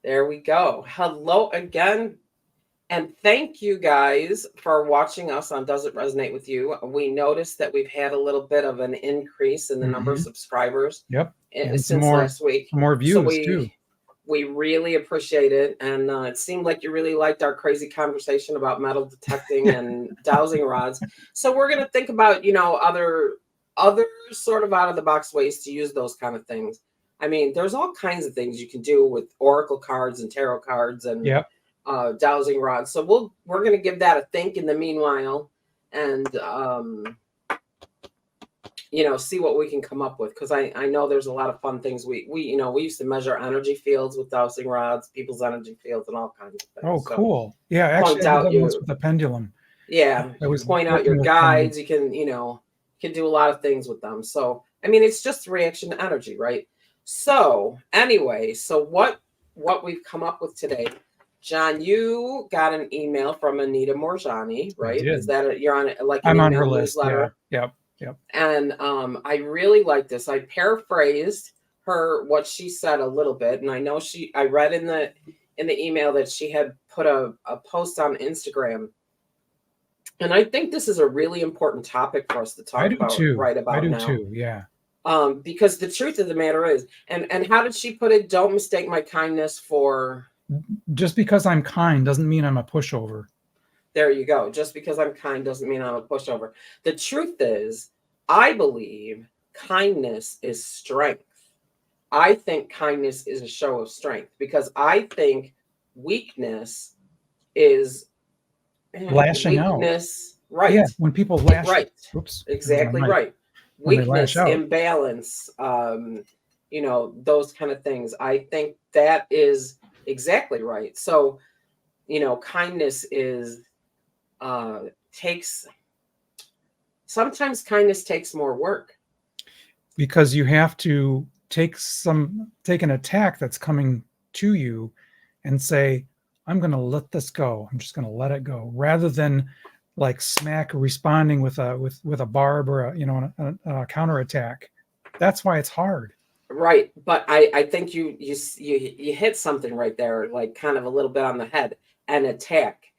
There we go. Hello again. And thank you guys for watching us on Does It Resonate With You? We noticed that we've had a little bit of an increase in the number of subscribers Yep. And since last week. More views so too. We really appreciate it. And it seemed like you really liked our crazy conversation about metal detecting and dowsing rods. So we're going to think about, other sort of out of the box ways to use those kind of things. I mean, there's all kinds of things you can do with oracle cards and tarot cards and dowsing rods. So we're going to give that a think in the meanwhile, and see what we can come up with, because I know there's a lot of fun things. We used to measure energy fields with dowsing rods, people's energy fields, and all kinds of things. Oh, cool. Yeah, actually, I did that once with the pendulum. Yeah, point out your guides. You can do a lot of things with them. So I mean, it's just a reaction to energy, right? So anyway, what we've come up with today, John, you got an email from Anita Morjani, right? Is that you're on like an I'm email on her list? Newsletter? Yeah. Yep. And I really like this. I paraphrased what she said a little bit, and I know I read in the email that she had put a post on Instagram. And I think this is a really important topic for us to talk about right about now. I do too, yeah. Because the truth of the matter is, and how did she put it? Don't mistake my kindness for... Just because I'm kind doesn't mean I'm a pushover. There you go. Just because I'm kind doesn't mean I'm a pushover. The truth is, I believe kindness is strength. I think kindness is a show of strength, because I think weakness is... lashing out. Right. Yeah, when people lash. Right. Oops. Exactly right. Weakness, imbalance, those kind of things. I think that is exactly right. So, kindness is sometimes kindness takes more work, because you have to take an attack that's coming to you and say, I'm going to let this go. I'm just going to let it go, rather than like smack responding with a barb or a counterattack. That's why it's hard. Right. But I think you hit something right there, like kind of a little bit on the head. An attack,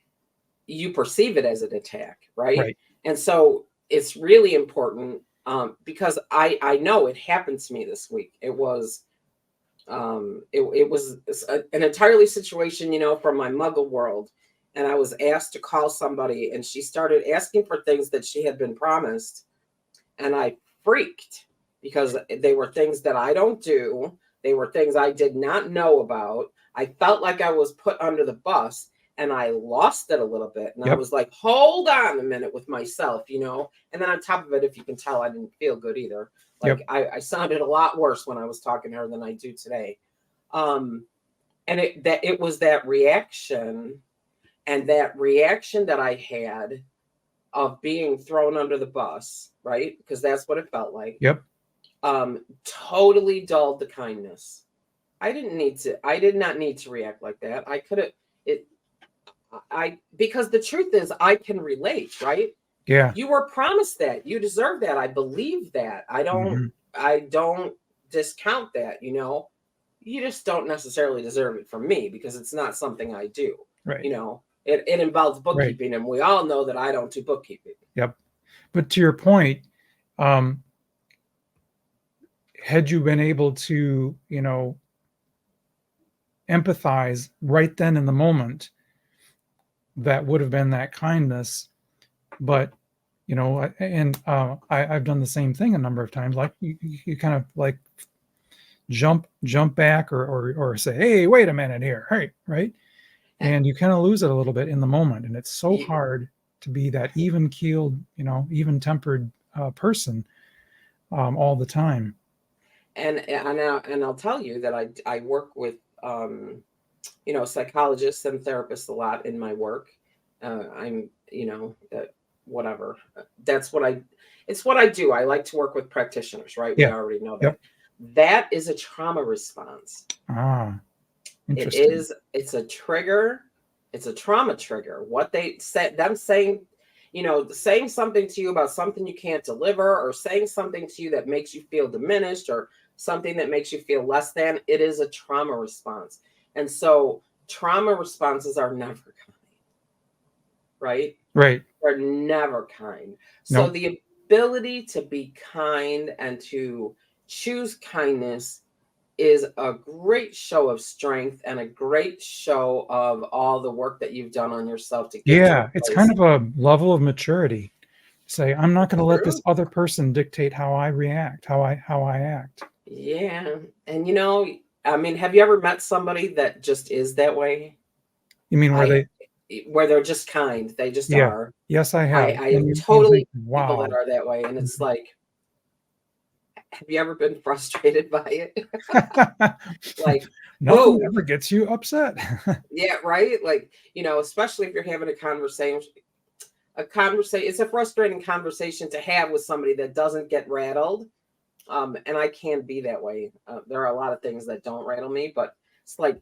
you perceive it as an attack, right? And so it's really important, because I know it happened to me this week. It was it was an entirely situation, from my Muggle world. And I was asked to call somebody, and she started asking for things that she had been promised. And I freaked, because they were things that I don't do. They were things I did not know about. I felt like I was put under the bus, and I lost it a little bit. And I was like, hold on a minute with myself, And then on top of it, if you can tell, I didn't feel good either. Like I sounded a lot worse when I was talking to her than I do today. And it was that reaction, and that reaction that I had of being thrown under the bus, right? Because that's what it felt like. Totally dulled the kindness. I did not need to react like that. Because the truth is, I can relate, right? Yeah. You were promised that. You deserve that. I believe that. I don't discount that, You just don't necessarily deserve it from me, because it's not something I do. Right. It involves bookkeeping, and we all know that I don't do bookkeeping. Yep. But to your point, had you been able to, empathize right then in the moment, that would have been that kindness. But I've done the same thing a number of times. Like you kind of like jump back or say, hey, wait a minute here, hey, right? And you kind of lose it a little bit in the moment, and it's so hard to be that even-keeled, even-tempered person all the time. And I'll tell you that I work with psychologists and therapists a lot in my work. I'm whatever. It's what I do. I like to work with practitioners, right? We already know that. That is a trauma response. Interesting. It's a trigger. It's a trauma trigger. What they said, them saying, saying something to you about something you can't deliver, or saying something to you that makes you feel diminished, or something that makes you feel less than, it is a trauma response. And so trauma responses are never kind, right? Right. They're never kind. So Nope. the ability to be kind and to choose kindness is a great show of strength and a great show of all the work that you've done on yourself to get to Yeah, a it's kind place. of a level of maturity. Say, I'm not going to let this True. other person dictate how I react, how I act. Yeah. And you know, I mean, have you ever met somebody that just is that way? You mean where I they? where they're just kind. They just Yeah. are. Yes, I I have. I And have you totally think, people that wow. are that way. And it's Mhm. like, have you ever been frustrated by it? Like, Nothing whoa. ever gets you upset. Yeah, right? Like, you know, especially if you're having a conversation, it's a frustrating conversation to have with somebody that doesn't get rattled. And I can be that way. There are a lot of things that don't rattle me, but it's like,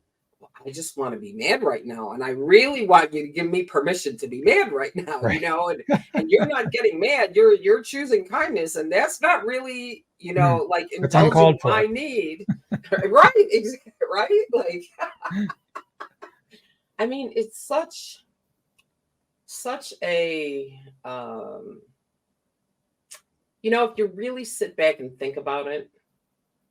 I just want to be mad right now, and I really want you to give me permission to be mad right now, Right. and you're not getting mad. You're choosing kindness, and that's not really, Mm. like It's indulging uncalled my for. need, right? Exactly, right? Like, I mean, it's such a if you really sit back and think about it,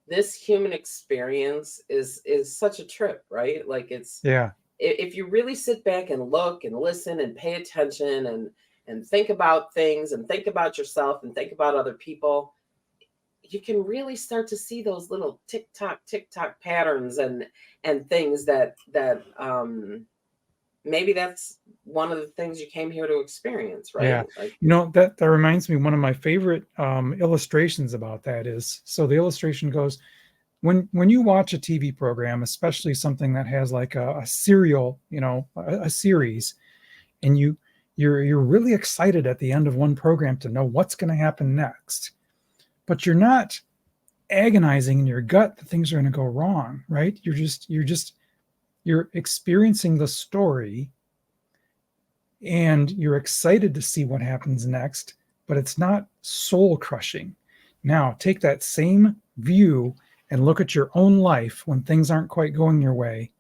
this human experience is such a trip, right? Like Yeah. if you really sit back and look and listen and pay attention and think about things and think about yourself and think about other people, you can really start to see those little tick tock patterns and things that maybe that's one of the things you came here to experience, Yeah. right? Like, That reminds me, one of my favorite illustrations about that is, so the illustration goes, when you watch a TV program, especially something that has like a serial, a series, and you're really excited at the end of one program to know what's going to happen next, but you're not agonizing in your gut that things are going to go wrong, right? You're experiencing the story, and you're excited to see what happens next, but it's not soul crushing. Now, take that same view and look at your own life when things aren't quite going your way.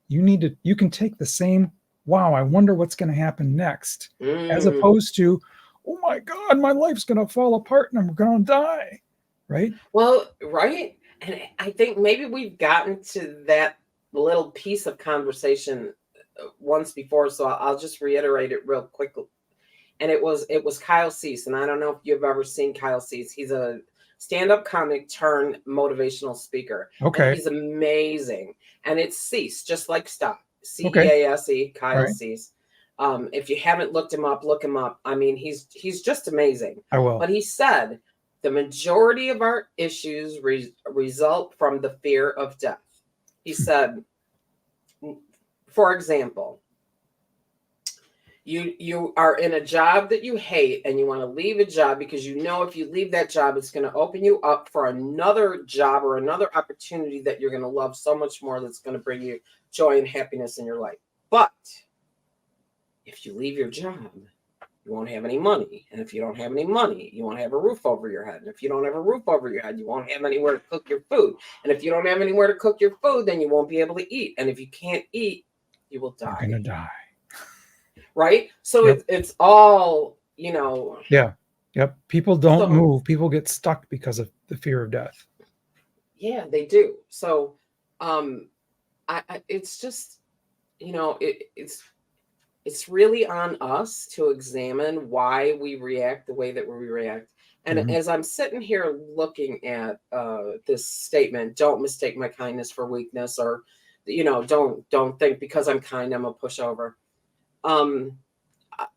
You can take the same, wow, I wonder what's going to happen next, as mm, opposed to, oh my God, my life's going to fall apart and I'm going to die. Right? well, right. And I think maybe we've gotten to that little piece of conversation once before, so I'll just reiterate it real quickly. And it was Kyle Cease, and I don't know if you've ever seen Kyle Cease. He's a stand-up comic turned motivational speaker, and Okay. he's amazing. And it's Cease, just like stop, Okay. Cease, All Kyle right. Cease. If you haven't looked him up, look him up. I mean, he's just amazing. I will. But he said the majority of our issues result from the fear of death. He said, for example, you are in a job that you hate and you want to leave a job because you know if you leave that job it's going to open you up for another job or another opportunity that you're going to love so much more, that's going to bring you joy and happiness in your life. But if you leave your job, you won't have any money, and if you don't have any money, you won't have a roof over your head, and if you don't have a roof over your head, you won't have anywhere to cook your food, and if you don't have anywhere to cook your food, then you won't be able to eat, and if you can't eat, you will You're going to die. die. Right? So Yep. it's all, Yeah. Yep. People don't so move. People get stuck because of the fear of death. yeah, they do. So um it's just, it's really on us to examine why we react the way that we react. And Mhm. as I'm sitting here looking at this statement, don't mistake my kindness for weakness, or don't think because I'm kind I'm a pushover. Um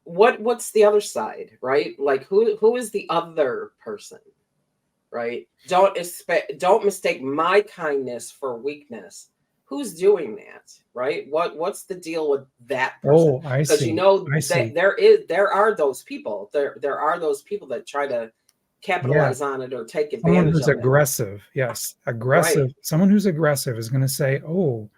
what's the other side, right? Like who is the other person, right? Don't mistake my kindness for weakness. Who's doing that, right? What's the deal with that person? Oh, I Because you see. know I that see. there are those people. There are those people that try to Yeah. capitalize on it or take Someone advantage who's of it. aggressive. Yes. Right. Aggressive. Someone who's aggressive is going to say, oh,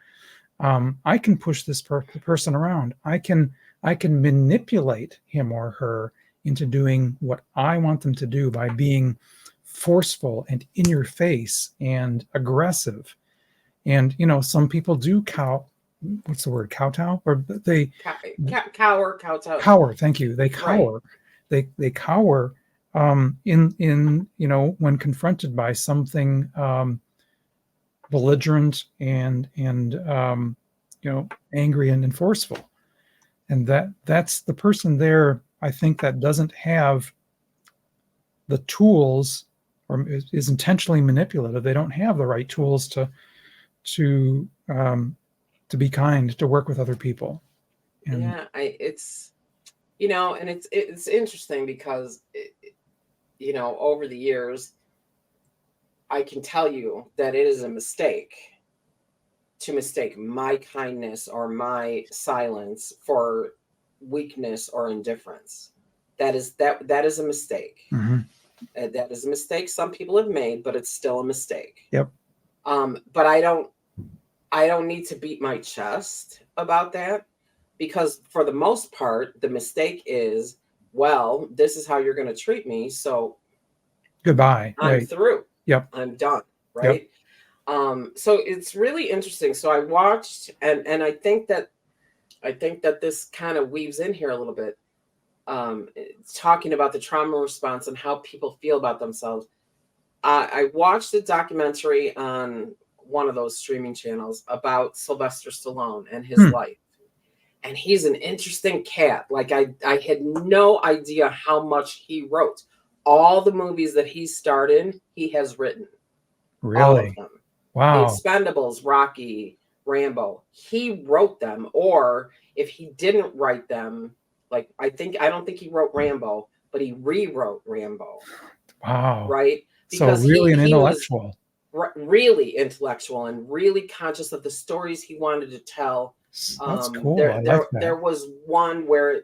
I can push this person around. I can manipulate him or her into doing what I want them to do by being forceful and in your face and aggressive. And some people do what's the word, kowtow, or they Kowtow. cower. Thank you. They Right. cower. They cower in when confronted by something belligerent and angry and forceful. And that's the person there, I think, that doesn't have the tools or is intentionally manipulative. They don't have the right tools to be kind, to work with other people. And Yeah, it's and it's interesting because over the years, I can tell you that it is a mistake to mistake my kindness or my silence for weakness or indifference. That is a mistake. mhm. That is a mistake some people have made, but it's still a mistake. Yep. But I don't need to beat my chest about that, because for the most part, the mistake is, well, this is how you're going to treat me, so Goodbye. I'm Right. through. Yep. I'm done. Yep. Right. So it's really interesting. So I watched, and I think that this kind of weaves in here a little bit. It's talking about the trauma response and how people feel about themselves. I watched a documentary on one of those streaming channels about Sylvester Stallone and his life. And he's an interesting cat. Like I had no idea how much he wrote. All the movies that he starred in, he has written. All of Really? them. The Wow. Expendables, Rocky, Rambo. He wrote them. Or if he didn't write them, like I don't think he wrote Rambo, but he rewrote Rambo. Wow. Right? So Because really an he was intellectual. really intellectual and really conscious of the stories he wanted to tell. That's cool. I like that. There was one where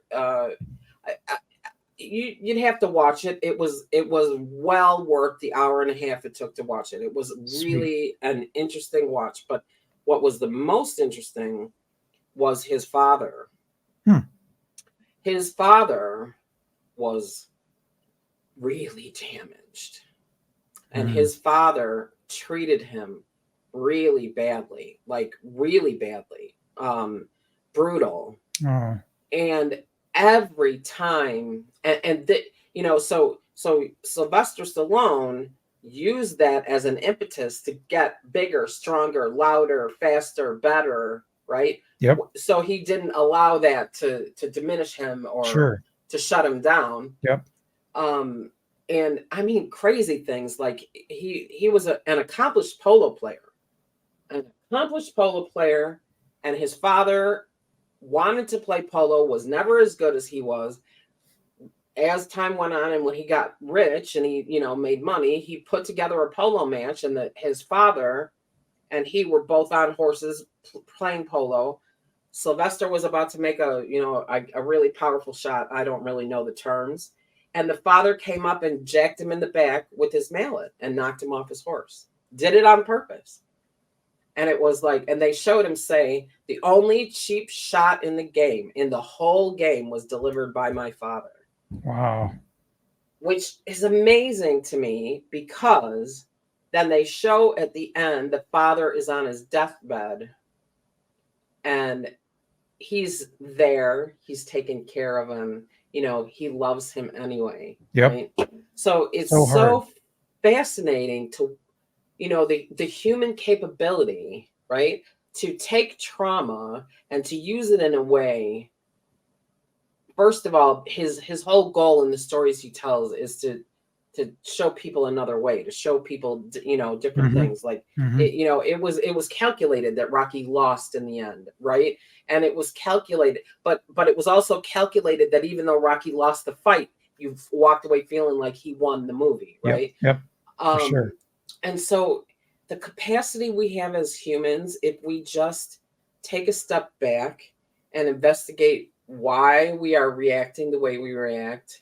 you'd have to watch it. It was well worth the hour and a half it took to watch it. It was really an interesting watch. But what was the most interesting was his father. His father was really damaged, and his father treated him really badly, like really badly, brutal. Oh. And every time, so Sylvester Stallone used that as an impetus to get bigger, stronger, louder, faster, better, right? Yep. So he didn't allow that to diminish him or to shut him down. Yep. And I mean, crazy things like he was an accomplished polo player, and his father wanted to play polo, was never as good as he was. As time went on, and when he got rich and he made money, he put together a polo match, and his father and he were both on horses playing polo. Sylvester was about to make a really powerful shot. I don't really know the terms. And the father came up and jacked him in the back with his mallet and knocked him off his horse. Did it on purpose. And it was like, and they showed him say, the only cheap shot in the whole game was delivered by my father. Wow. Which is amazing to me, because then they show at the end, the father is on his deathbed and he's there. He's taking care of him. He loves him anyway. Yep. Right? So it's so fascinating to, the human capability, right, to take trauma and to use it in a way. First of all, his whole goal in the stories he tells is to show people another way, to show people different things. Like it was calculated that Rocky lost in the end, right? And it was calculated, but it was also calculated that even though Rocky lost the fight, you walked away feeling like he won the movie, right? Yep. For sure. And so the capacity we have as humans, if we just take a step back and investigate why we are reacting the way we react,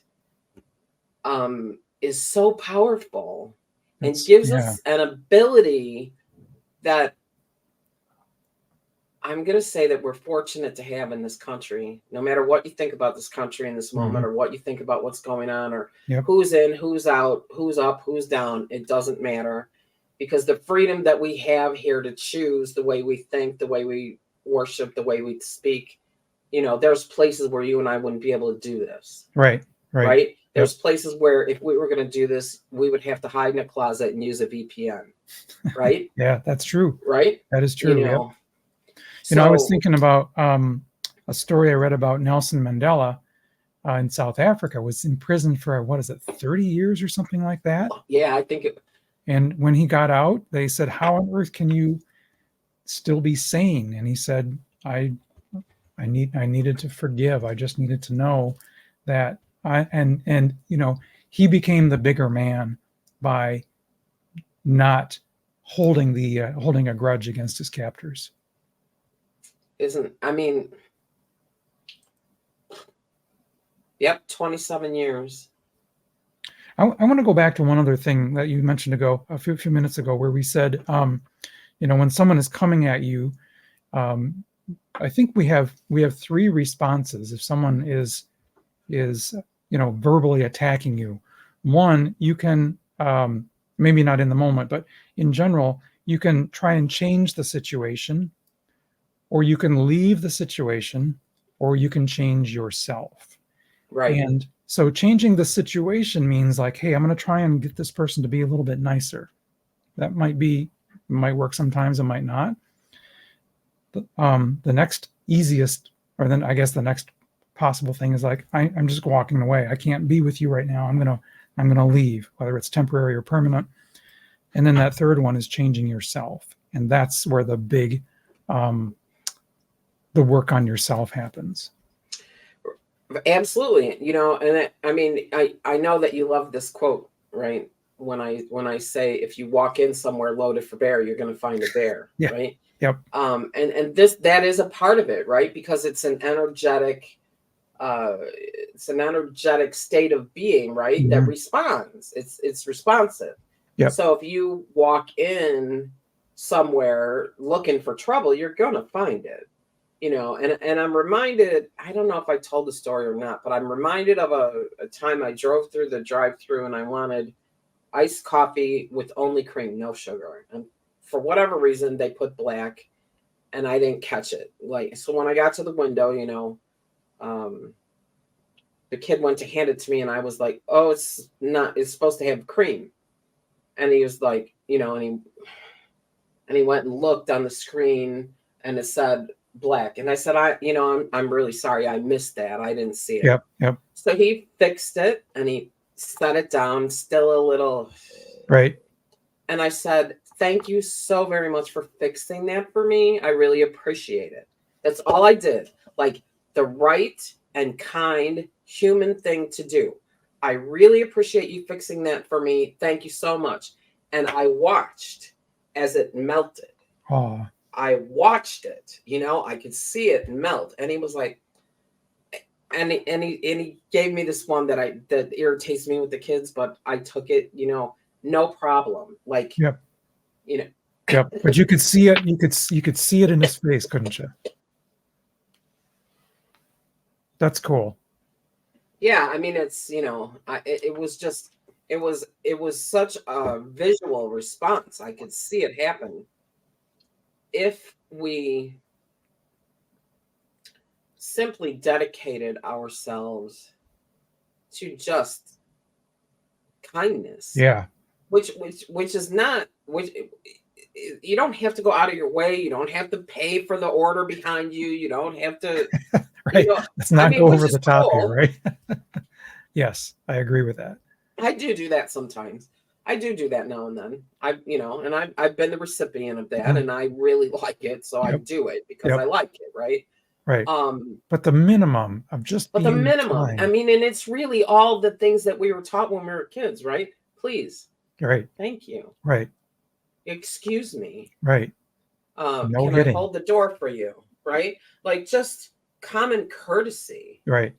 is so powerful and gives us an ability that I'm going to say that we're fortunate to have in this country. No matter what you think about this country in this moment, or what you think about what's going on, or who's in, who's out, who's up, who's down, it doesn't matter, because the freedom that we have here to choose the way we think, the way we worship, the way we speak, there's places where you and I wouldn't be able to do this. Right. There's places where if we were going to do this, we would have to hide in a closet and use a VPN. Right. Yeah, that's true. Right. That is true. So I was thinking about a story I read about Nelson Mandela in South Africa. Was in prison for, what is it, 30 years or something like that? Yeah, I think it. And when he got out, they said, how on earth can you still be sane? And he said, I needed to forgive. I just needed to know that he became the bigger man by not holding a grudge against his captors. Yep, 27 years. I want to go back to one other thing that you mentioned a few minutes ago, where we said, when someone is coming at you, I think we have 3 responses. If someone is verbally attacking you, one, you can, maybe not in the moment, but in general, you can try and change the situation, or you can leave the situation, or you can change yourself. Right. And so changing the situation means like, hey, I'm going to try and get this person to be a little bit nicer. That might work sometimes, it might not. The next easiest, or then I guess the next possible thing is like, I'm just walking away. I can't be with you right now. I'm gonna leave, whether it's temporary or permanent. And then that third one is changing yourself, and that's where the big, the work on yourself happens. Absolutely, and I know that you love this quote, right? When I say, if you walk in somewhere loaded for bear, you're going to find a bear, yeah. Right? Yep. And that is a part of it, right? Because it's an energetic state of being, right? Mm-hmm. That responds. It's responsive. Yep. So if you walk in somewhere looking for trouble, you're gonna find it. And I'm reminded, I don't know if I told the story or not, but I'm reminded of a time I drove through the drive-through and I wanted iced coffee with only cream, no sugar. And for whatever reason, they put black, and I didn't catch it. So when I got to the window, the kid went to hand it to me, and I was like, "Oh, it's supposed to have cream." And he was like, and he went and looked on the screen, and it said black. And I said, I'm really sorry, I missed that. I didn't see it. Yep. So he fixed it, and he set it down, still a little. Right. And I said, thank you so very much for fixing that for me. I really appreciate it. That's all I did. Like, the right and kind human thing to do. I really appreciate you fixing that for me. Thank you so much. And I watched as it melted. Oh. I watched it, I could see it melt. And he was like, and he gave me this one that irritates me with the kids, but I took it, no problem. Like, yep. Yep. But you could see it. You could see it in his face, couldn't you? That's cool. Yeah. It's, it was such a visual response. I could see it happen. If we simply dedicated ourselves to just kindness. Yeah. Which is not, you don't have to go out of your way. You don't have to pay for the order behind you. You don't have to. Right. Let's not go over the top here, right? Yes, I agree with that. I do that sometimes. I do that now and then. I've been the recipient of that, and I really like it. So I do it because I like it, right? Right. But the minimum of just the minimum. kind. And it's really all the things that we were taught when we were kids, right? Please. Right. Thank you. Right. Excuse me. Right. No can hitting. I hold the door for you? Right? Like, just common courtesy. Right.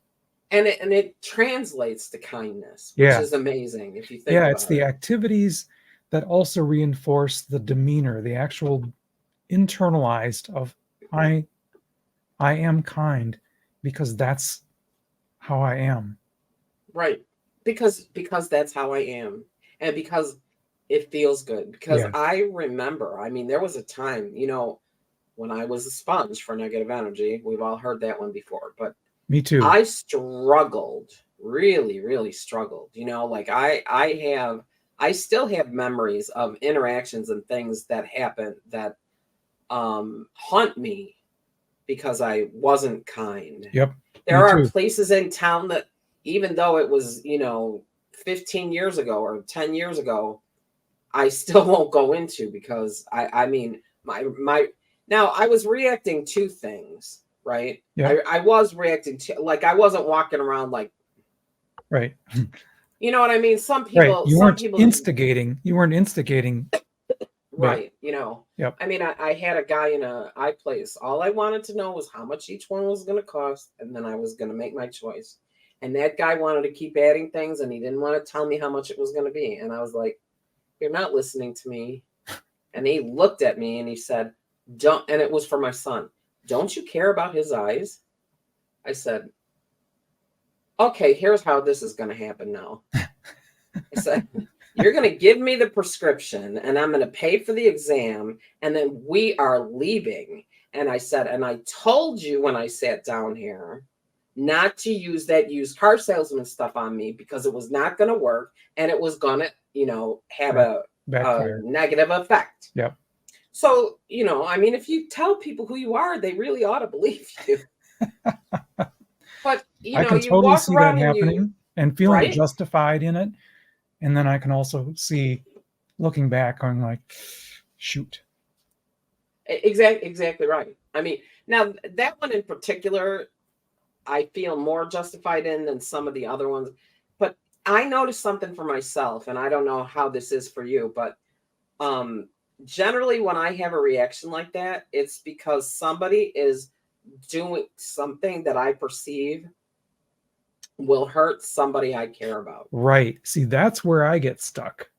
And it translates to kindness, which is amazing if you think about it. It's the activities that also reinforce the demeanor, the actual internalized of I am kind because that's how I am. Right. Because that's how I am. And because it feels good. Because I remember, there was a time, when I was a sponge for negative energy. We've all heard that one before, but me too. I struggled, really, really struggled. Like I still have memories of interactions and things that happen that haunt me because I wasn't kind. Yep. There are places in town that, even though it was, 15 years ago or 10 years ago, I still won't go into, because I mean, now I was reacting to things, right? Yeah. I was reacting to, like, I wasn't walking around like, right. You know what I mean? Some Right. people, You weren't instigating. You weren't instigating. Right. Yep. I mean, I had a guy in a place. All I wanted to know was how much each one was going to cost, and then I was going to make my choice. And that guy wanted to keep adding things, and he didn't want to tell me how much it was going to be. And I was like, "You're not listening to me." And he looked at me and he said, "Don't," and it was for my son. "Don't you care about his eyes?" I said, "Okay, here's how this is going to happen now." I said, "You're going to give me the prescription, and I'm going to pay for the exam, and then we are leaving." And I said, "And I told you when I sat down here not to use that used car salesman stuff on me, because it was not going to work, and it was going to, have a negative effect." Yep. So, I mean, if you tell people who you are, they really ought to believe you. But, I can you totally walk see around that happening and feeling justified in it. And then I can also see, looking back, going like, shoot. Exactly right. I mean, now that one in particular, I feel more justified in than some of the other ones. But I noticed something for myself, and I don't know how this is for you, but generally when I have a reaction like that, it's because somebody is doing something that I perceive will hurt somebody I care about. Right. See, that's where I get stuck.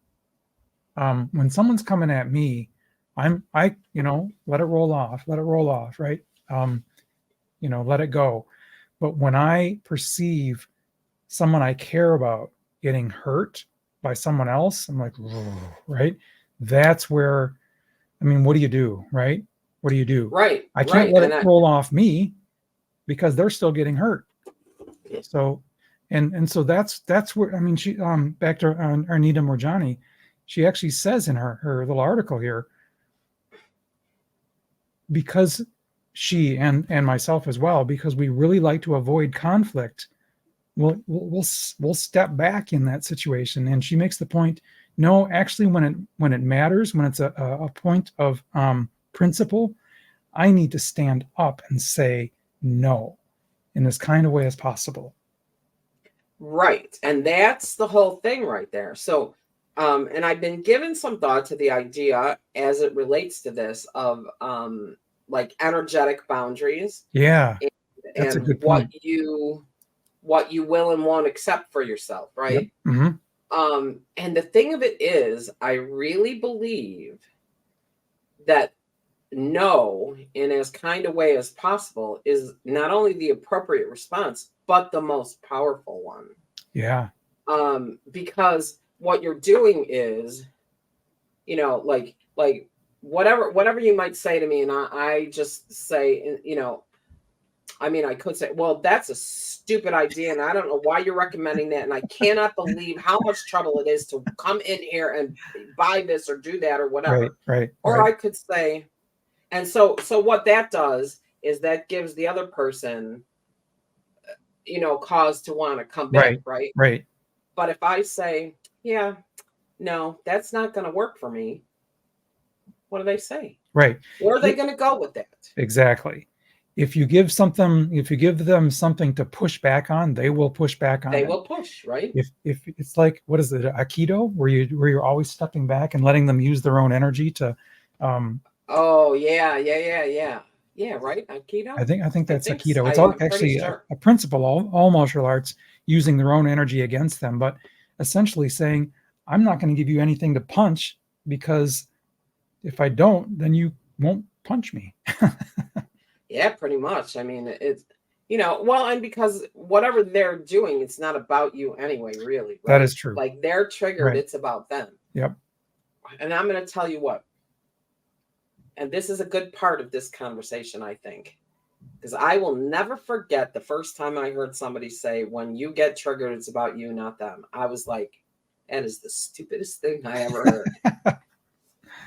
When someone's coming at me, I let it roll off, right? Let it go. But when I perceive someone I care about getting hurt by someone else, I'm like, right? That's where, I mean, what do you do, right? What do you do? Right. I can't let it roll off me, because they're still getting hurt. So, and so that's where, I mean, she, back to Arnita Morjani, she actually says in her little article here, because she and myself as well, because we really like to avoid conflict, we'll step back in that situation. And she makes the point, no, actually, when it matters, when it's a point of principle, I need to stand up and say no in as kind of way as possible. Right. And that's the whole thing right there. So, and I've been given some thought to the idea as it relates to this of like energetic boundaries. Yeah. That's a good point. What you will and won't accept for yourself, right? Yep. Mm-hmm. And the thing of it is, I really believe that no, in as kind a way as possible, is not only the appropriate response, but the most powerful one. Yeah. Because what you're doing is, like whatever you might say to me, and I just say, I mean, I could say, well, that's a stupid idea, and I don't know why you're recommending that, and I cannot believe how much trouble it is to come in here and buy this or do that or whatever. Right. Or I could say, and so what that does is that gives the other person, cause to want to come back, right? Right. But if I say, yeah, no, that's not going to work for me, what do they say? Right. Where are they going to go with that? Exactly. If you give them something to push back on, they will push back on. They will push, right? If it's like, what is it, Aikido, where you're always stepping back and letting them use their own energy to. Oh yeah, right. Aikido. I think that's Aikido. It's actually a principle. All martial arts using their own energy against them, but essentially saying, I'm not going to give you anything to punch, because if I don't, then you won't punch me. Yeah, pretty much. I mean, it's, well, and because whatever they're doing, it's not about you anyway, really. Right? That is true. Like, they're triggered, it's about them. Yep. And I'm going to tell you what, and this is a good part of this conversation, I think, because I will never forget the first time I heard somebody say, when you get triggered, it's about you, not them. I was like, that is the stupidest thing I ever heard.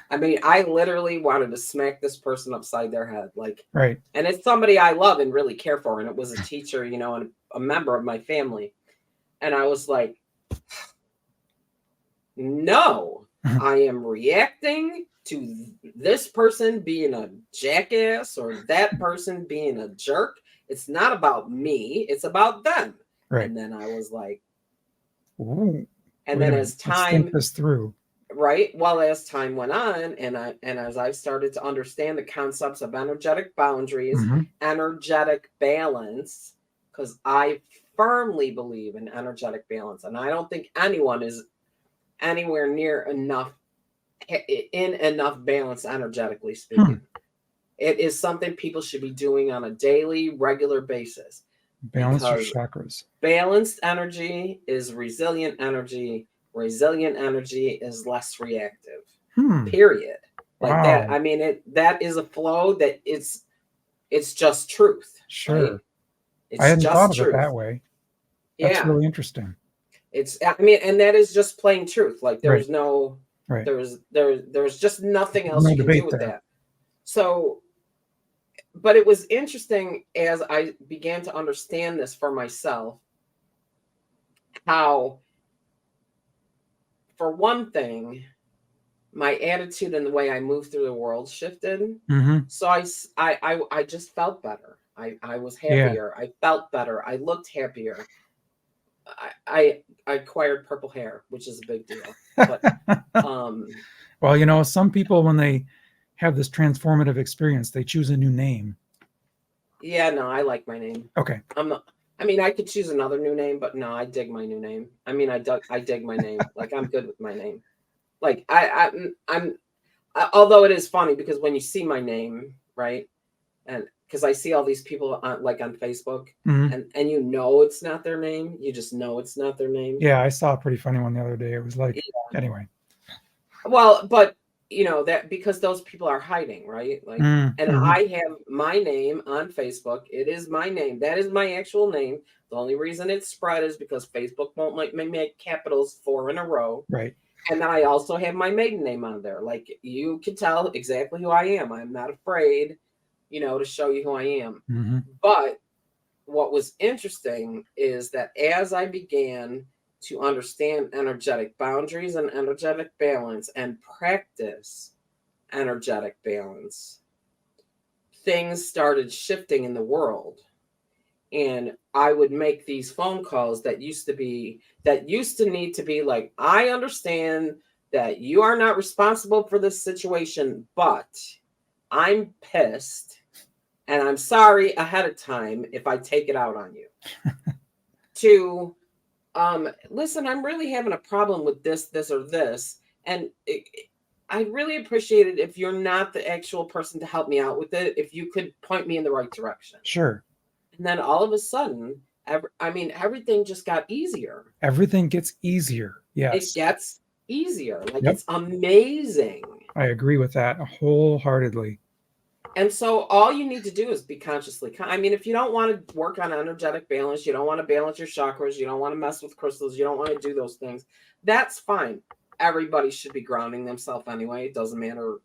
I mean, I literally wanted to smack this person upside their head. Like, right. And it's somebody I love and really care for. And it was a teacher, you know, and a member of my family. And I was like, no, I am reacting to this person being a jackass or that person being a jerk. It's not about me. It's about them. Right. And then I was like, ooh, and then as time, let's think this through. Right. Well, as time went on, and as I started to understand the concepts of energetic boundaries, energetic balance, because I firmly believe in energetic balance, and I don't think anyone is anywhere near enough in enough balance energetically speaking. It is something people should be doing on a daily, regular basis. Balance your chakras. Balanced energy is resilient energy. Resilient energy is less reactive. Period. Like that. I mean, that is a flow that it's just truth. Sure. Right? I hadn't thought of it that way. That's really interesting. I mean, and that is just plain truth. Like there's no, there's just nothing else you can do with that. So, but it was interesting as I began to understand this for myself, how, for one thing, my attitude and the way I moved through the world shifted. So I just felt better. I was happier. I felt better. I looked happier. I acquired purple hair, which is a big deal. But, well, you know, some people, when they have this transformative experience, they choose a new name. Yeah, no, I like my name. Okay. I mean, I could choose another new name, but no, I dig my new name. I mean, I dig my name. Like, I'm good with my name. Like, I'm although it is funny because when you see my name, right, and because I see all these people on Facebook, and you know it's not their name. You just know it's not their name. Yeah, I saw a pretty funny one the other day. It was like, anyway. Well, but you know that because those people are hiding, right? Like, and I have my name on Facebook. It is my name. That is my actual name. The only reason it's spread is because Facebook won't let me make capitals 4 in a row. Right. And then I also have my maiden name on there. Like, you can tell exactly who I am. I'm not afraid, you know, to show you who I am. But what was interesting is that as I began to understand energetic boundaries and energetic balance and practice energetic balance, things started shifting in the world. And I would make these phone calls that used to need to be like, I understand that you are not responsible for this situation, but I'm pissed and I'm sorry ahead of time if I take it out on you. To listen, I'm really having a problem with this or this. And I'd really appreciate it if you're not the actual person to help me out with it, if you could point me in the right direction. Sure. And then all of a sudden, everything just got easier. Everything gets easier. Yes. It gets easier. Like, it's amazing. I agree with that wholeheartedly. And so all you need to do is be consciously. I mean, if you don't want to work on energetic balance, you don't want to balance your chakras, you don't want to mess with crystals, you don't want to do those things, that's fine. Everybody should be grounding themselves anyway. It doesn't matter,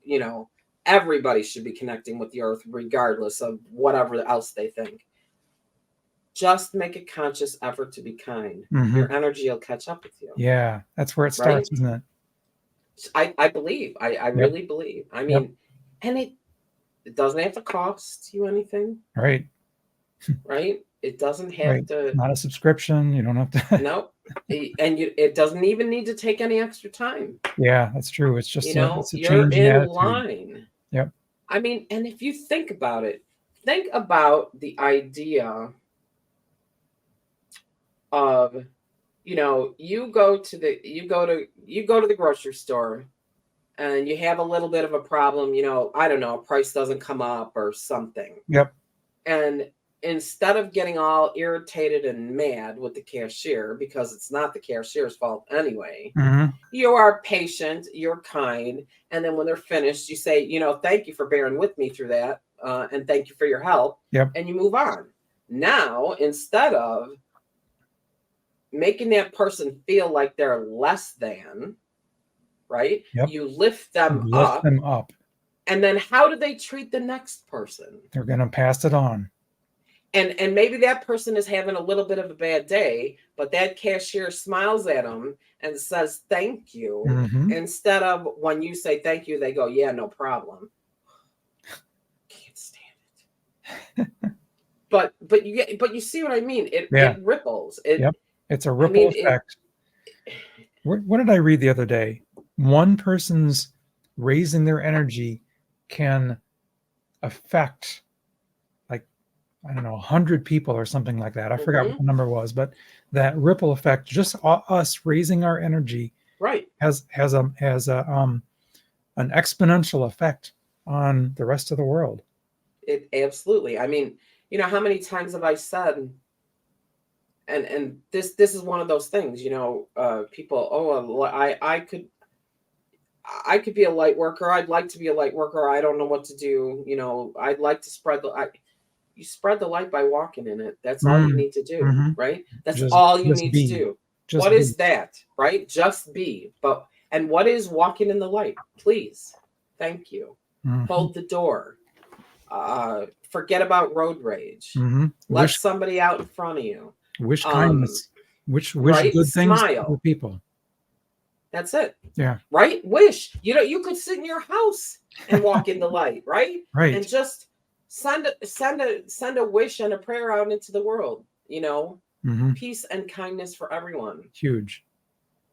you know, everybody should be connecting with the earth regardless of whatever else they think. Just make a conscious effort to be kind. Your energy will catch up with you. Yeah, that's where it starts, isn't it? I believe. I really believe. I mean, and it doesn't have to cost you anything. Right. Right? It doesn't have to. Not a subscription. You don't have to. Nope. And it doesn't even need to take any extra time. Yeah, that's true. It's just it's a you're change in in attitude. line. Yep. I mean, and if you think about it, think about the idea of, you know, you go to the grocery store and you have a little bit of a problem, you know, I don't know, price doesn't come up or something. Yep. And instead of getting all irritated and mad with the cashier, because it's not the cashier's fault anyway, you are patient, you're kind, and then when they're finished, you say, thank you for bearing with me through that, and thank you for your help, and you move on. Now, instead of making that person feel like they're less than, right? You lift them up. And then how do they treat the next person? They're going to pass it on. And maybe that person is having a little bit of a bad day, but that cashier smiles at them and says, thank you. Instead of when you say thank you, they go, yeah, no problem. Can't stand it. but you see what I mean? It ripples. It's a ripple effect. What did I read the other day? One person's raising their energy can affect, like, I don't know, 100 people or something like that. I forgot what the number was, but that ripple effect, just us raising our energy, has an exponential effect on the rest of the world. It absolutely. I mean, how many times have I said, and this is one of those things, people, I could be a light worker. I'd like to be a light worker. I don't know what to do. I'd like to spread you spread the light by walking in it. That's all you need to do, right? That's all you need to do. What is that, right? Just be. And what is walking in the light? Please. Thank you. Hold the door. Forget about road rage. Let somebody out in front of you. Wish kindness. Wish good things to people. That's it. Yeah. Right? Wish. You could sit in your house and walk in the light, right? Right. And just send a wish and a prayer out into the world, peace and kindness for everyone. Huge.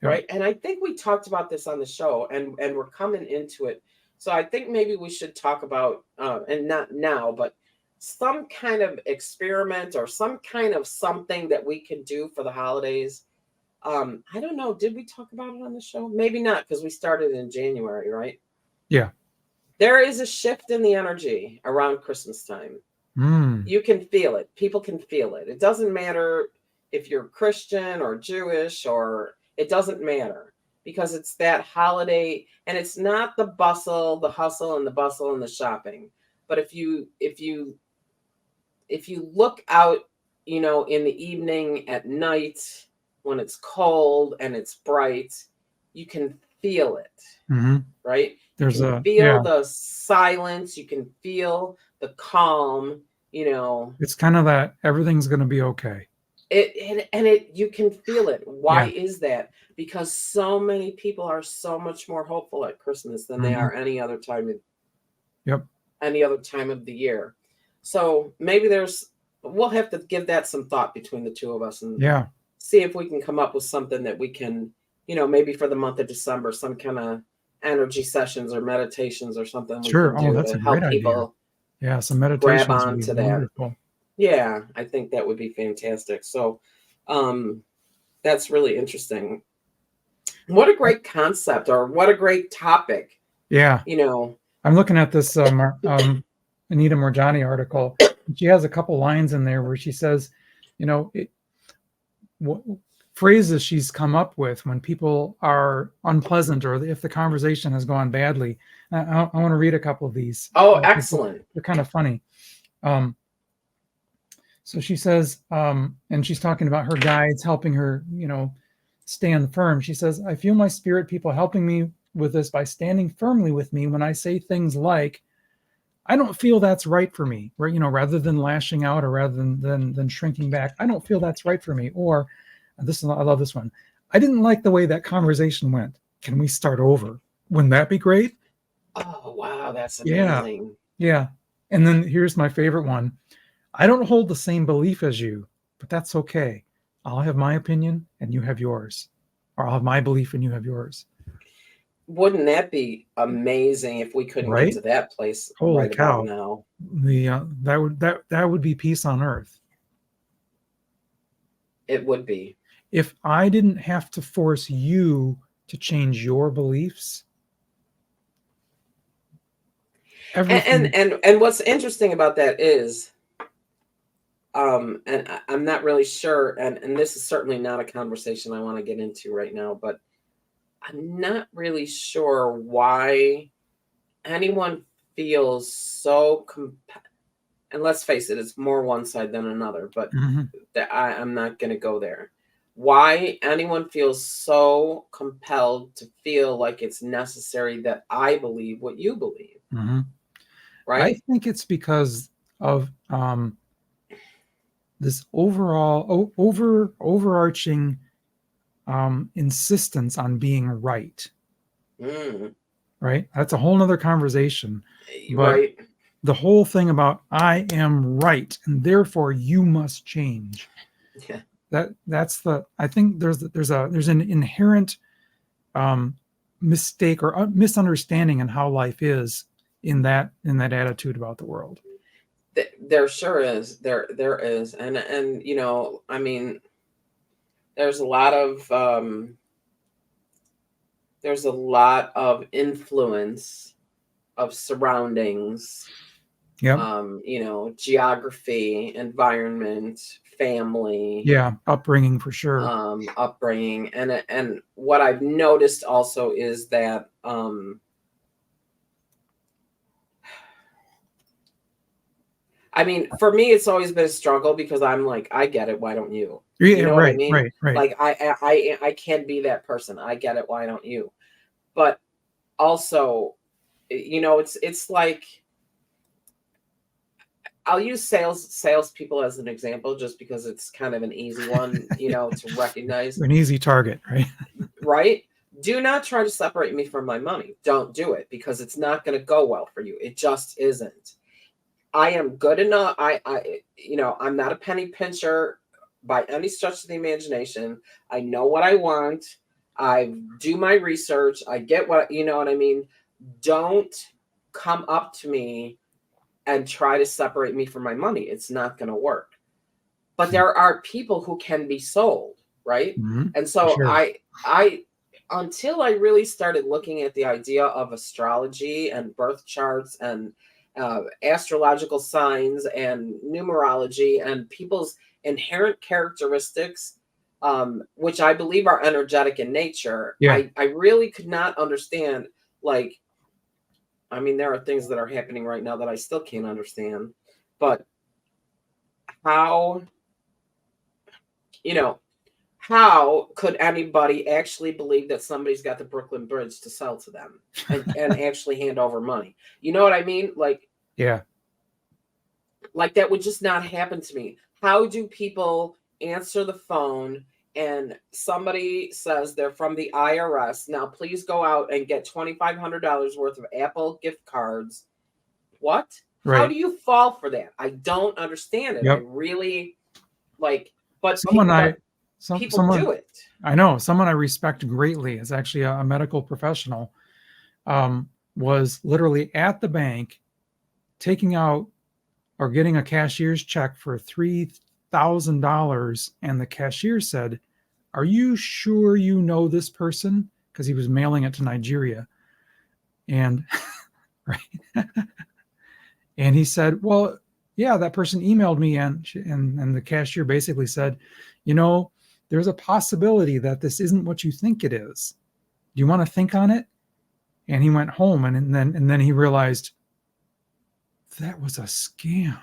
Yep. Right. And I think we talked about this on the show, and we're coming into it. So I think maybe we should talk about, and not now, but some kind of experiment or some kind of something that we can do for the holidays. I don't know. Did we talk about it on the show? Maybe not, because we started in January, right? Yeah. There is a shift in the energy around Christmas time. You can feel it. People can feel it. It doesn't matter if you're Christian or Jewish, or it doesn't matter, because it's that holiday, and it's not the bustle, the hustle and the bustle and the shopping. But if you look out, in the evening, at night, when it's cold and it's bright, you can feel it, right? You can feel the silence. You can feel the calm. It's kind of that everything's going to be okay. You can feel it. Why is that? Because so many people are so much more hopeful at Christmas than they are any other time. Any other time of the year. So maybe we'll have to give that some thought between the two of us, and see if we can come up with something that we can, maybe for the month of December, some kind of energy sessions or meditations or something. Sure. That's a great idea. Yeah, some meditations grab on to that. Wonderful. Yeah, I think that would be fantastic. So that's really interesting. What a great concept, or what a great topic. Yeah. I'm looking at this Anita Morjani article. She has a couple lines in there where she says, what phrases she's come up with when people are unpleasant, or if the conversation has gone badly. I want to read a couple of these. Oh, excellent. They're kind of funny. So she says, and she's talking about her guides helping her, stand firm. She says, I feel my spirit people helping me with this by standing firmly with me when I say things like, I don't feel that's right for me, right? Rather than lashing out, or rather than shrinking back. I don't feel that's right for me. Or I love this one. I didn't like the way that conversation went. Can we start over? Wouldn't that be great? Oh, wow. That's amazing. Yeah. And then here's my favorite one. I don't hold the same belief as you, but that's okay. I'll have my opinion and you have yours. Or I'll have my belief and you have yours. Wouldn't that be amazing if we couldn't get to that place? Holy cow. Now? That would be peace on earth. It would be. If I didn't have to force you to change your beliefs. And what's interesting about that is and I'm not really sure, and this is certainly not a conversation I want to get into right now, but I'm not really sure why anyone feels so and let's face it, it's more one side than another, but I'm not going to go there. Why anyone feels so compelled to feel like it's necessary that I believe what you believe. Right? I think it's because of this overarching insistence on being right. Right? That's a whole nother conversation. But right. The whole thing about I am right and therefore you must change. Yeah. I think there's an inherent mistake or misunderstanding in how life is in that attitude about the world. There sure is. There is. And I mean, there's a lot of influence of surroundings. Geography, environment, family, upbringing for sure. Upbringing, and what I've noticed also is that I mean, for me, it's always been a struggle because I'm like, I get it. Why don't you? You know what I mean? Right. Like I can't be that person. I get it. Why don't you? But also, it's like, I'll use salespeople as an example just because it's kind of an easy one, to recognize. An easy target, right? Right? Do not try to separate me from my money. Don't do it because it's not going to go well for you. It just isn't. I am good enough. I'm not a penny pincher by any stretch of the imagination. I know what I want. I do my research. I get what I mean. Don't come up to me and try to separate me from my money. It's not going to work. But there are people who can be sold, right? And so sure. I until I really started looking at the idea of astrology and birth charts and astrological signs and numerology and people's inherent characteristics, which I believe are energetic in nature, I really could not understand, like, I mean, there are things that are happening right now that I still can't understand, but how could anybody actually believe that somebody's got the Brooklyn Bridge to sell to them and actually hand over money? You know what I mean? Like, like that would just not happen to me. How do people answer the phone and somebody says they're from the IRS? Now, please go out and get $2,500 worth of Apple gift cards. What? Right. How do you fall for that? I don't understand it. I really but people do it. I know someone I respect greatly is actually a medical professional. Was literally at the bank taking out or getting a cashier's check for $3,000, and the cashier said, "Are you sure you know this person?" Because he was mailing it to Nigeria, and right, and he said, "Well, yeah, that person emailed me," and the cashier basically said, "There's a possibility that this isn't what you think it is. Do you want to think on it?" And he went home, and then he realized that was a scam.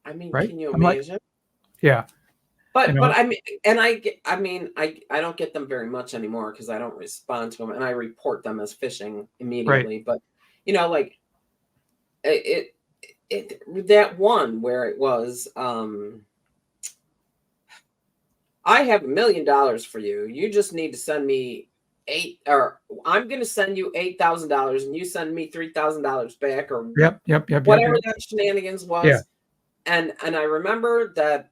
I mean, right? Can you imagine? Like, yeah. But I mean, and I don't get them very much anymore because I don't respond to them and I report them as phishing immediately. Right. But like it that one where it was I have $1 million for you. You just need to send me I'm going to send you $8,000 and you send me $3,000 back, or whatever that shenanigans was. Yeah. And I remember that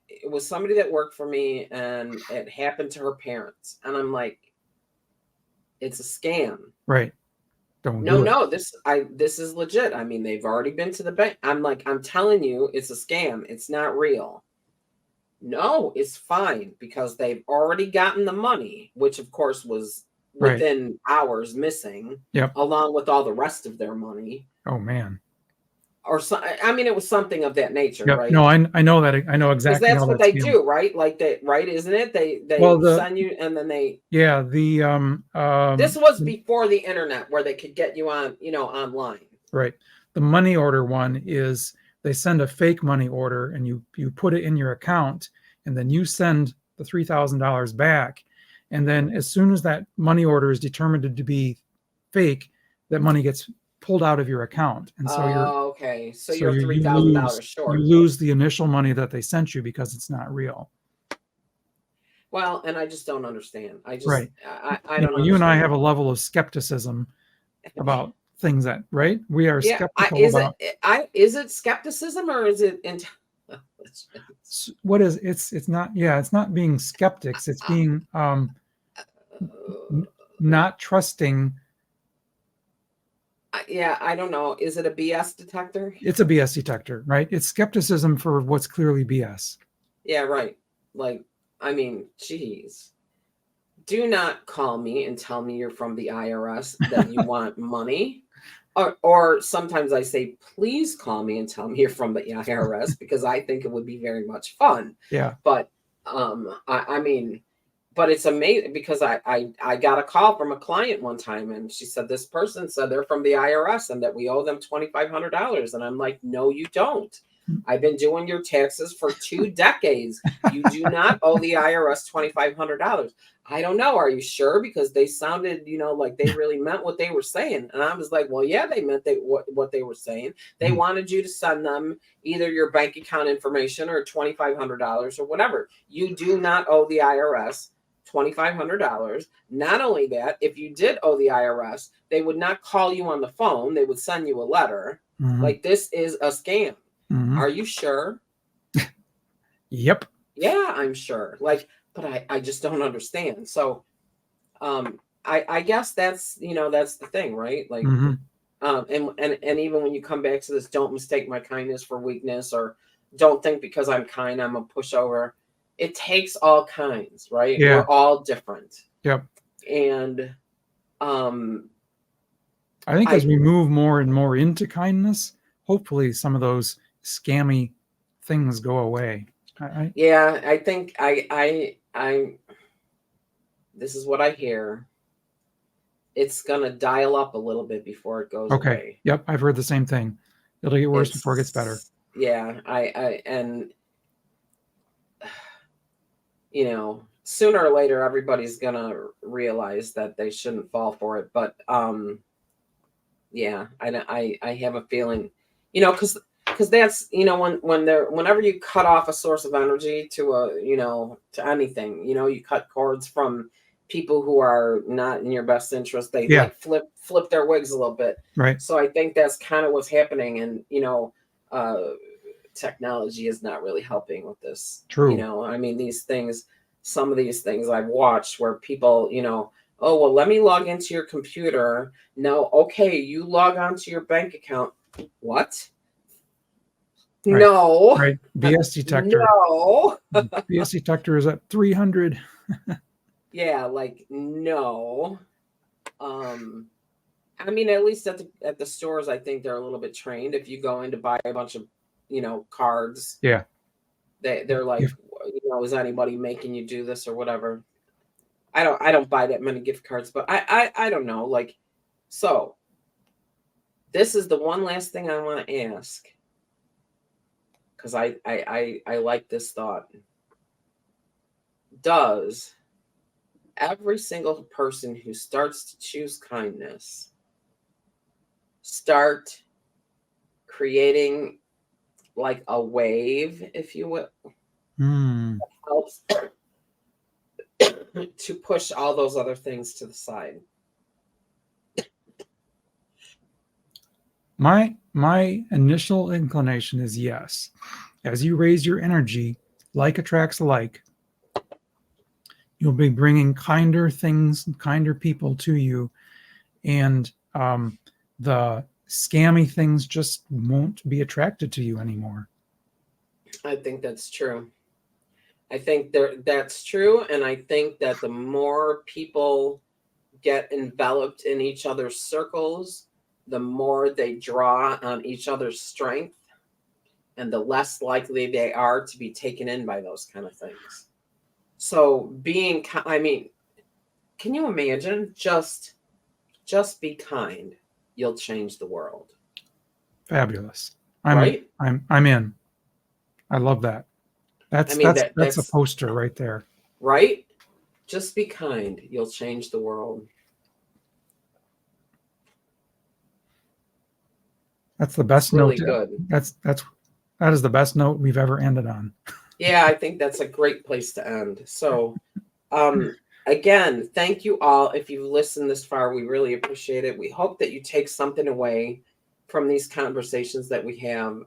it was somebody that worked for me and it happened to her parents. And I'm like, it's a scam. Right. No, this is legit. I mean, they've already been to the bank. I'm like, I'm telling you, it's a scam. It's not real. No, it's fine because they've already gotten the money, which of course was within hours missing, along with all the rest of their money. Oh man. or so, I mean, it was something of that nature, Yep. right? No, I know that. I know Because exactly that's how what that's they handled. do, right? Like they, right? Isn't it? They Well, send you, and then they. yeah, This was before the internet, where they could get you on, online. right. The money order one is they send a fake money order and you put it in your account and then you send the $3,000 back. And then as soon as that money order is determined to be fake, that money gets pulled out of your account. And so Okay. So so you're $3,000 you short. lose the initial money that they sent you because it's not real. Well, and I just don't understand. I just, Right. I don't You and I have understand. a level of skepticism about things that, right? We are Yeah. skeptical about Is it skepticism, or is it intelligence? what is it's not, yeah, it's not being skeptics, it's being not trusting. Yeah, I don't know. Is it a BS detector? It's a BS detector, right? It's skepticism for what's clearly BS. Yeah, right. Like, I mean, geez. Do not call me and tell me you're from the IRS that you want money. Or sometimes I say, please call me and tell me you're from the IRS, because I think it would be very much fun. Yeah. But I mean, but it's amazing, because I got a call from a client one time, and she said, this person said they're from the IRS and that we owe them $2,500. And I'm like, no, you don't. I've been doing your taxes for 2 decades. You do not owe the IRS $2,500. I don't know. Are you sure? Because they sounded, like they really meant what they were saying. And I was like, well, yeah, they meant what they were saying. They wanted you to send them either your bank account information or $2,500 or whatever. You do not owe the IRS $2,500. Not only that, if you did owe the IRS, they would not call you on the phone. They would send you a letter. Like, this is a scam. Are you sure? Yep. Yeah, I'm sure. Like, but I just don't understand. So, I guess that's, that's the thing, right? Like, and even when you come back to this, don't mistake my kindness for weakness, or don't think because I'm kind, I'm a pushover. It takes all kinds, right? Yeah. We're all different. Yep. And, I think as we move more and more into kindness, hopefully some of those scammy things go away. Yeah, I think I this is what I hear. It's gonna dial up a little bit before it goes away. Yep, I've heard the same thing. It'll get worse before it gets better. Yeah, and sooner or later everybody's gonna realize that they shouldn't fall for it. But yeah, I have a feeling, because that's, whenever you cut off a source of energy to to anything, you cut cords from people who are not in your best interest. They like flip their wigs a little bit. Right. So I think that's kind of what's happening. And technology is not really helping with this. True. I mean, some of these things I've watched where people, oh, well, let me log into your computer. No, okay, you log onto your bank account. What? Right. No. Right. BS detector. No. BS detector is at 300. Yeah, like, no. I mean, at least at the stores, I think they're a little bit trained. If you go in to buy a bunch of, cards. Yeah. They're like, is anybody making you do this or whatever? I don't buy that many gift cards, but I don't know. Like, so this is the one last thing I want to ask, because I like this thought. Does every single person who starts to choose kindness start creating like a wave, if you will, that helps to push all those other things to the side? My initial inclination is yes. As you raise your energy, like attracts like, you'll be bringing kinder things, kinder people to you, and the scammy things just won't be attracted to you anymore. I think that's true. I think that's true, and I think that the more people get enveloped in each other's circles, the more they draw on each other's strength, and the less likely they are to be taken in by those kind of things. So I mean, can you imagine? Just be kind. You'll change the world. Fabulous. Right? I'm in. I love that. That's a poster right there. Right? Just be kind. You'll change the world. That's the best note. Really good. That is the best note we've ever ended on. Yeah, I think that's a great place to end. So, again, thank you all. If you've listened this far, we really appreciate it. We hope that you take something away from these conversations that we have,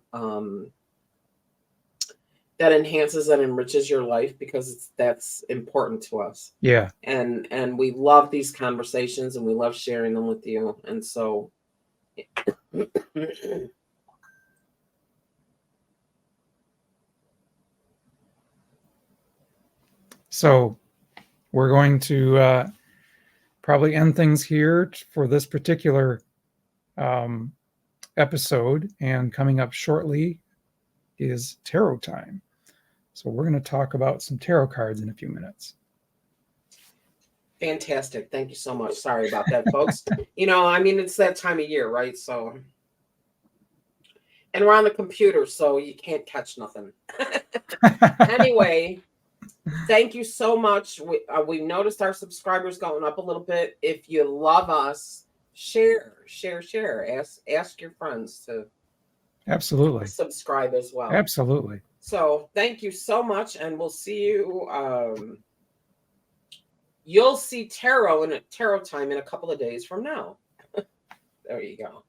that enhances and enriches your life, because that's important to us. Yeah. And we love these conversations, and we love sharing them with you. And so So we're going to probably end things here for this particular episode. And coming up shortly is tarot time. So we're going to talk about some tarot cards in a few minutes. Fantastic. Thank you so much. Sorry about that, folks. I mean, it's that time of year, right? So, and we're on the computer, so you can't catch nothing. Anyway, thank you so much. We noticed our subscribers going up a little bit. If you love us, share. Ask your friends to absolutely subscribe as well. Absolutely. So thank you so much, and we'll see you. You'll see tarot time in a couple of days from now. There you go.